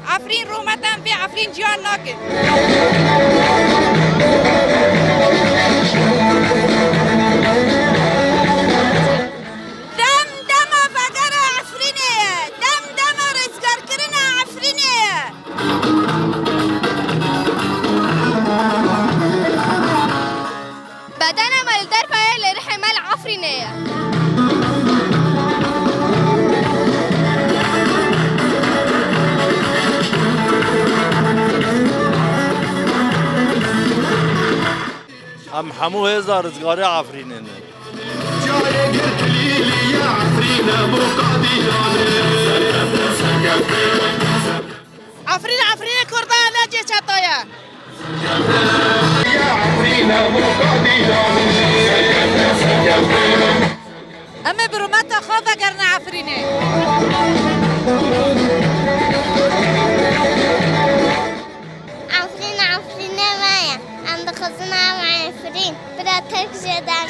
عفرین رومتن به عفرین جان ناکن. دم دم فقر عفرینه، دم دم رزگار کرن عفرینه. بدن مال در فایل رحمل عفرینه. هم همو هزار رزگار عفرینه عفرین عفرین کردان نجی چطایا اما برومت خواب اگر نه عفرینه عفرین عفرینه مایا عند خزنه عفرین برا ترک جدن